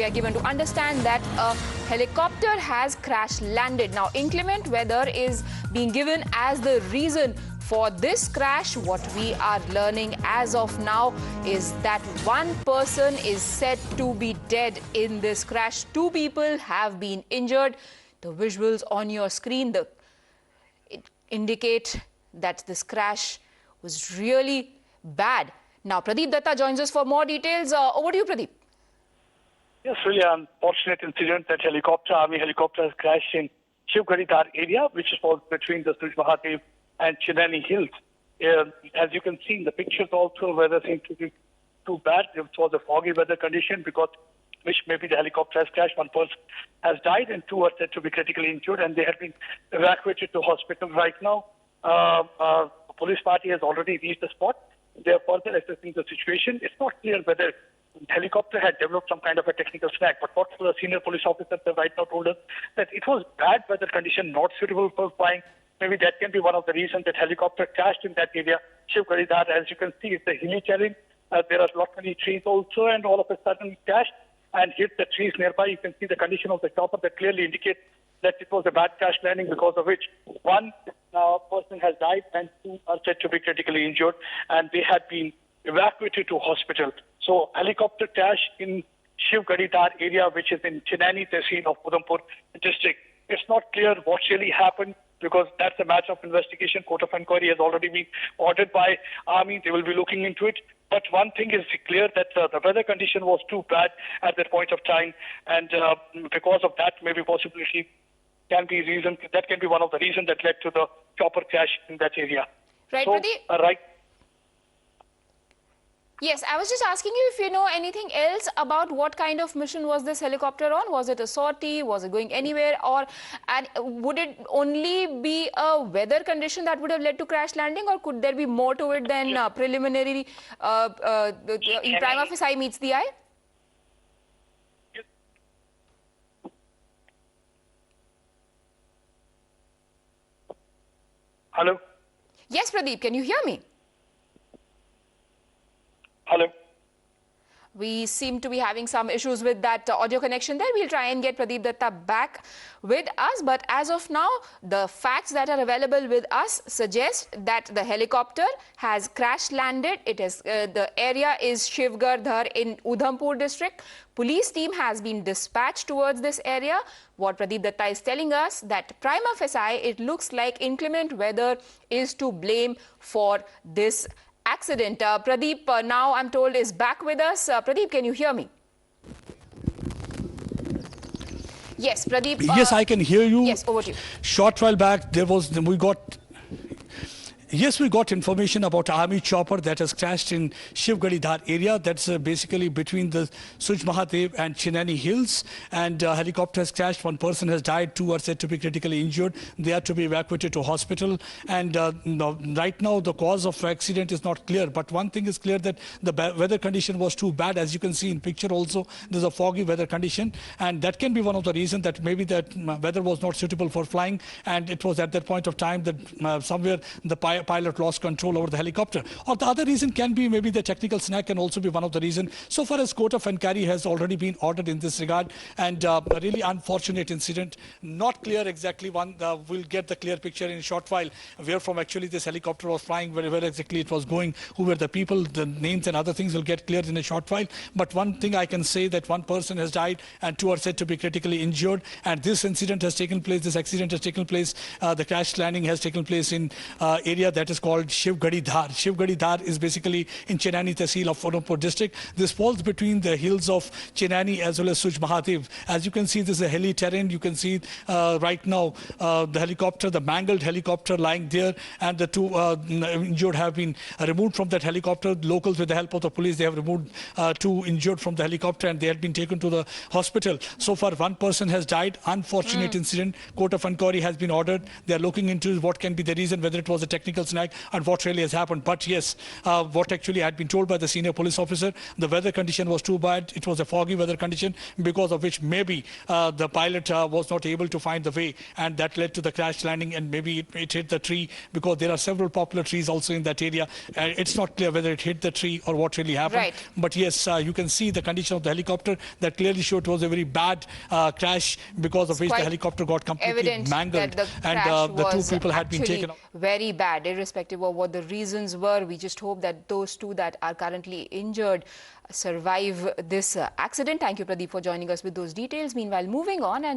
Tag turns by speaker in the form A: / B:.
A: We are given to understand that a helicopter has crash landed. Now, inclement weather is being given as the reason for this crash. What we are learning as of now is that one person is said to be dead in this crash. Two people have been injured. The visuals on your screen indicate that this crash was really bad. Now, Pradeep Datta joins us for more details. Over to you, Pradeep.
B: Yes, really unfortunate incident that Army helicopter has crashed in Shivgadi Dhar area, which falls between the Suj Mahadev and Chinani Hills. As you can see in the pictures also, weather seems to be too bad. It was a foggy weather condition because which maybe the helicopter has crashed. One person has died and two are said to be critically injured, and they have been evacuated to hospital right now. The police party has already reached the spot. They are further assessing the situation. It's not clear whether the helicopter had developed some kind of a technical snag, but what the senior police officers have right now told us that it was bad weather condition, not suitable for flying. Maybe that can be one of the reasons that helicopter crashed in that area. Shivgadi Dhar, as you can see, it's a hilly terrain. There are lot many trees also, and all of a sudden it crashed and hit the trees nearby. You can see the condition of the chopper that clearly indicates that it was a bad crash landing, because of which one person has died and two are said to be critically injured, and they had been evacuated to hospital. So helicopter crash in Shivgadi Dhar area, which is in Chinani Tehsil of Udhampur district. It's not clear what really happened, because that's a matter of investigation. Court of inquiry has already been ordered by Army. They will be looking into it. But one thing is clear, that the weather condition was too bad at that point of time, and because of that, maybe possibility can be reason. That can be one of the reasons that led to the chopper crash in that area.
A: Right,
B: so,
A: Pradeep?
B: Right.
A: Yes, I was just asking you if you know anything else about what kind of mission was this helicopter on. Was it a sortie? Was it going anywhere? And would it only be a weather condition that would have led to crash landing, or could there be more to it than preliminary in prima facie eye meets the eye?
B: Hello?
A: Yes, Pradeep, can you hear me?
B: Hello?
A: We seem to be having some issues with that audio connection there. We'll try and get Pradeep Datta back with us. But as of now, the facts that are available with us suggest that the helicopter has crash landed. It is the area is Shivgadi Dhar in Udhampur district. Police team has been dispatched towards this area. What Pradeep Datta is telling us, that prima facie, it looks like inclement weather is to blame for this accident. Pradeep, now I'm told, is back with us. Pradeep, can you hear me? Yes, Pradeep.
C: Yes, I can hear you.
A: Yes, over to you.
C: Short while back, we got information about Army chopper that has crashed in Shivgadi Dhar area. That's basically between the Suj Mahadev and Chinani Hills. And helicopter has crashed. One person has died. Two are said to be critically injured. They are to be evacuated to hospital. And right now, the cause of accident is not clear. But one thing is clear, that the weather condition was too bad. As you can see in picture also, there's a foggy weather condition. And that can be one of the reasons that maybe that weather was not suitable for flying. And it was at that point of time that somewhere the pilot lost control over the helicopter. Or the other reason can be maybe the technical snag can also be one of the reasons. So far as court of inquiry has already been ordered in this regard, and a really unfortunate incident. Not clear exactly. We'll get the clear picture in a short while where from actually this helicopter was flying, where exactly it was going, who were the people, the names and other things will get cleared in a short while. But one thing I can say, that one person has died and two are said to be critically injured, and this incident has taken place, this accident has taken place, the crash landing has taken place in area that is called Shivgadi Dhar. Shivgadi Dhar is basically in Chinani Tehsil of Udhampur district. This falls between the hills of Chinani as well as Suj Mahadev. As you can see, this is a hilly terrain. You can see right now the helicopter, the mangled helicopter lying there, and the two injured have been removed from that helicopter. Locals, with the help of the police, they have removed two injured from the helicopter, and they have been taken to the hospital. So far, one person has died. Unfortunate incident. Court of inquiry has been ordered. They are looking into what can be the reason, whether it was a technical vehicle's neck and what really has happened. But yes, what actually had been told by the senior police officer, the weather condition was too bad. It was a foggy weather condition, because of which maybe the pilot was not able to find the way, and that led to the crash landing, and maybe it hit the tree, because there are several popular trees also in that area. It's not clear whether it hit the tree or what really happened.
A: Right.
C: But yes, you can see the condition of the helicopter that clearly showed it was a very bad crash, because of which the
A: quite
C: helicopter got completely
A: evident
C: mangled,
A: that the
C: and
A: crash
C: the two
A: was
C: people had been
A: actually
C: taken out.
A: very bad, irrespective of what the reasons were. We just hope that those two that are currently injured survive this accident. Thank you, Pradeep, for joining us with those details. Meanwhile, moving on, and